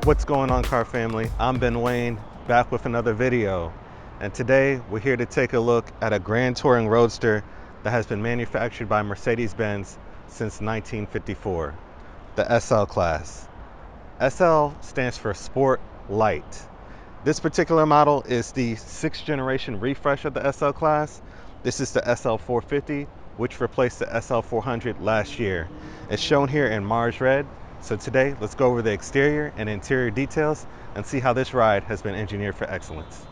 What's going on, car family? I'm Ben Wayne, back with another video. And today we're here to take a look at a Grand Touring Roadster that has been manufactured by Mercedes-Benz since 1954, the SL class. SL stands for Sport Light. This particular model is the 6th generation refresh of the SL class. This is the SL450, which replaced the SL400 last year. It's shown here in Mars Red. So today, let's go over the exterior and interior details and see how this ride has been engineered for excellence.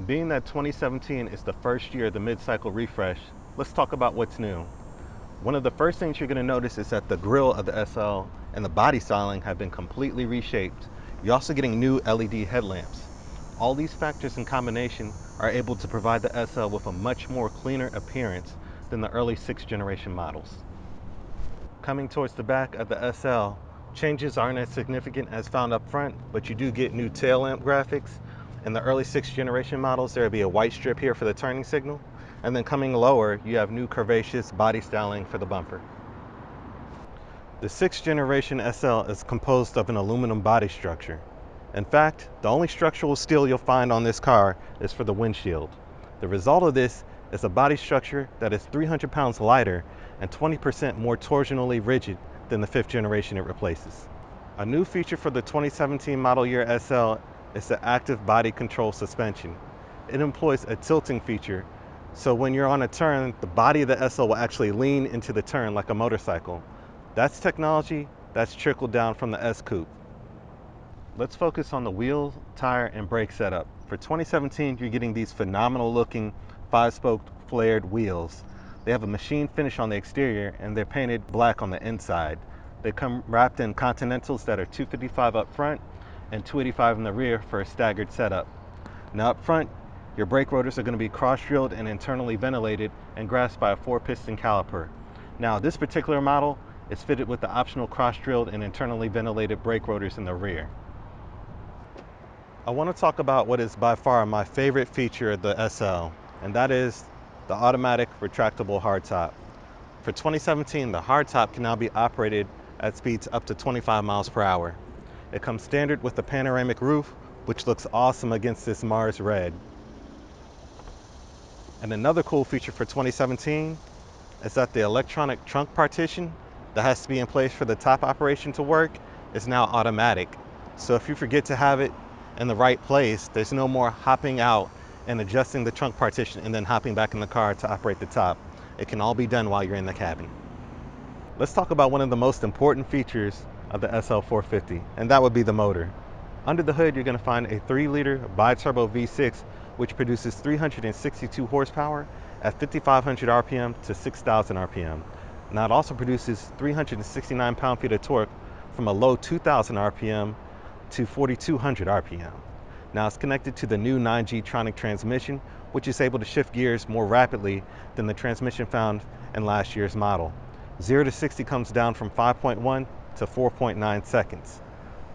Being that 2017 is the first year of the mid-cycle refresh, let's talk about what's new. One of the first things you're going to notice is that the grille of the SL and the body styling have been completely reshaped. You're also getting new LED headlamps. All these factors in combination are able to provide the SL with a much more cleaner appearance than the early 6th generation models. Coming towards the back of the SL, changes aren't as significant as found up front, but you do get new tail lamp graphics. In the early 6th generation models, there will be a white strip here for the turning signal. And then coming lower, you have new curvaceous body styling for the bumper. The 6th generation SL is composed of an aluminum body structure. In fact, the only structural steel you'll find on this car is for the windshield. The result of this is a body structure that is 300 pounds lighter and 20% more torsionally rigid than the 5th generation it replaces. A new feature for the 2017 model year SL is the active body control suspension. It employs a tilting feature, so when you're on a turn, the body of the SL will actually lean into the turn like a motorcycle. That's technology that's trickled down from the S Coupe. Let's focus on the wheel, tire, and brake setup. For 2017, you're getting these phenomenal looking 5-spoke flared wheels. They have a machine finish on the exterior and they're painted black on the inside. They come wrapped in Continentals that are 255 up front and 285 in the rear for a staggered setup. Now up front, your brake rotors are going to be cross-drilled and internally ventilated and grasped by a 4-piston caliper. Now this particular model is fitted with the optional cross-drilled and internally ventilated brake rotors in the rear. I want to talk about what is by far my favorite feature of the SL, and that is the automatic retractable hardtop. For 2017, the hardtop can now be operated at speeds up to 25 miles per hour. It comes standard with the panoramic roof, which looks awesome against this Mars Red. And another cool feature for 2017 is that the electronic trunk partition that has to be in place for the top operation to work is now automatic. So if you forget to have it in the right place, there's no more hopping out and adjusting the trunk partition and then hopping back in the car to operate the top. It can all be done while you're in the cabin. Let's talk about one of the most important features of the SL450, and that would be the motor. Under the hood, you're going to find a 3-liter bi-turbo V6, which produces 362 horsepower at 5,500 RPM to 6,000 RPM. Now it also produces 369 pound-feet of torque from a low 2,000 RPM to 4,200 RPM. Now it's connected to the new 9G Tronic transmission, which is able to shift gears more rapidly than the transmission found in last year's model. 0 to 60 comes down from 5.1 to 4.9 seconds.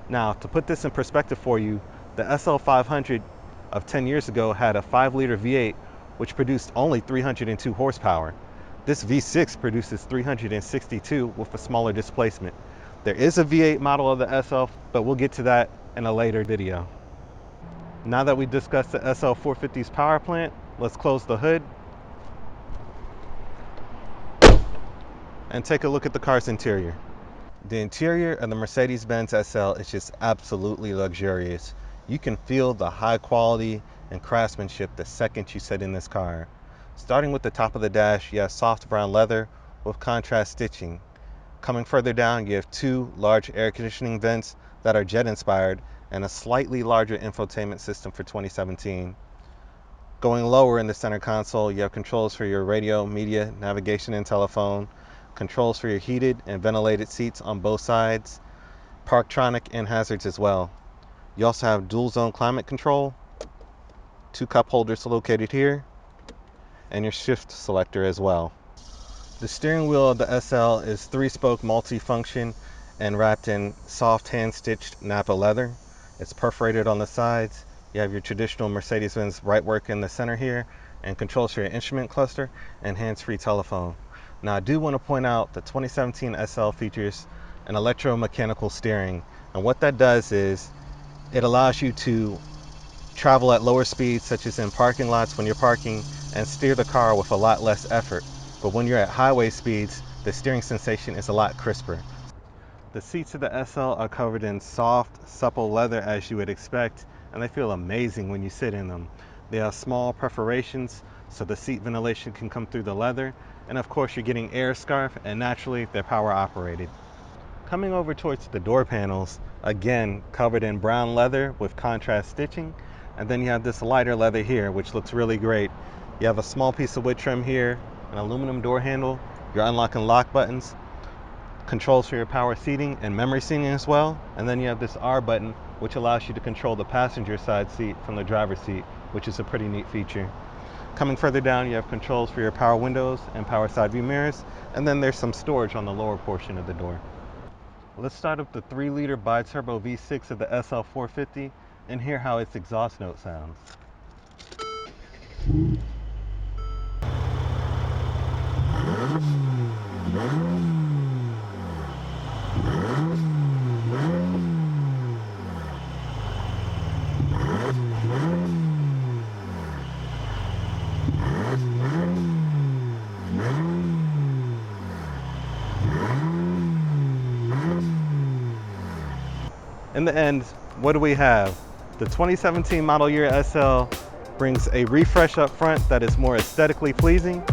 Now, to put this in perspective for you, the SL500 of 10 years ago had a 5-liter V8, which produced only 302 horsepower. This V6 produces 362 with a smaller displacement. There is a V8 model of the SL, but we'll get to that in a later video. Now that we discussed the SL450's power plant, let's close the hood and take a look at the car's interior. The interior of the Mercedes-Benz SL is just absolutely luxurious. You can feel the high quality and craftsmanship the second you sit in this car. Starting with the top of the dash, you have soft brown leather with contrast stitching. Coming further down, you have 2 large air conditioning vents that are jet inspired and a slightly larger infotainment system for 2017. Going lower in the center console, you have controls for your radio, media, navigation, and telephone, controls for your heated and ventilated seats on both sides, Parktronic and hazards as well. You also have dual zone climate control, 2 cup holders located here, and your shift selector as well. The steering wheel of the SL is 3-spoke multi-function and wrapped in soft hand-stitched Napa leather. It's perforated on the sides. You have your traditional Mercedes-Benz brightwork in the center here, and controls for your instrument cluster and hands-free telephone. Now I do want to point out the 2017 SL features an electromechanical steering. And what that does is it allows you to travel at lower speeds, such as in parking lots when you're parking, and steer the car with a lot less effort. But when you're at highway speeds, the steering sensation is a lot crisper. The seats of the SL are covered in soft, supple leather as you would expect, and they feel amazing when you sit in them. They have small perforations so the seat ventilation can come through the leather, and of course you're getting air scarf, and naturally they're power operated. Coming over towards the door panels, again covered in brown leather with contrast stitching, and then you have this lighter leather here which looks really great. You have a small piece of wood trim here, an aluminum door handle, your unlock and lock buttons, controls for your power seating and memory seating as well, and then you have this R button which allows you to control the passenger side seat from the driver's seat, which is a pretty neat feature. Coming further down, you have controls for your power windows and power side view mirrors, and then there's some storage on the lower portion of the door. Let's start up the 3-liter bi-turbo V6 of the SL450 and hear how its exhaust note sounds. In the end, what do we have? The 2017 model year SL brings a refresh up front that is more aesthetically pleasing.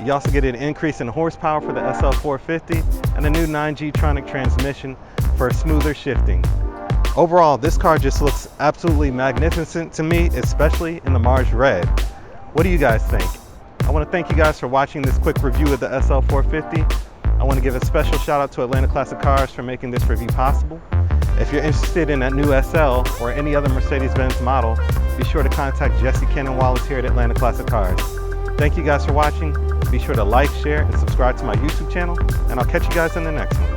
You also get an increase in horsepower for the SL450 and a new 9G-tronic transmission for smoother shifting. Overall, this car just looks absolutely magnificent to me, especially in the Mars Red. What do you guys think? I want to thank you guys for watching this quick review of the SL450. I want to give a special shout out to Atlanta Classic Cars for making this review possible. If you're interested in that new SL or any other Mercedes-Benz model, be sure to contact Jesse Cannon-Wallace here at Atlanta Classic Cars. Thank you guys for watching. Be sure to like, share, and subscribe to my YouTube channel, and I'll catch you guys in the next one.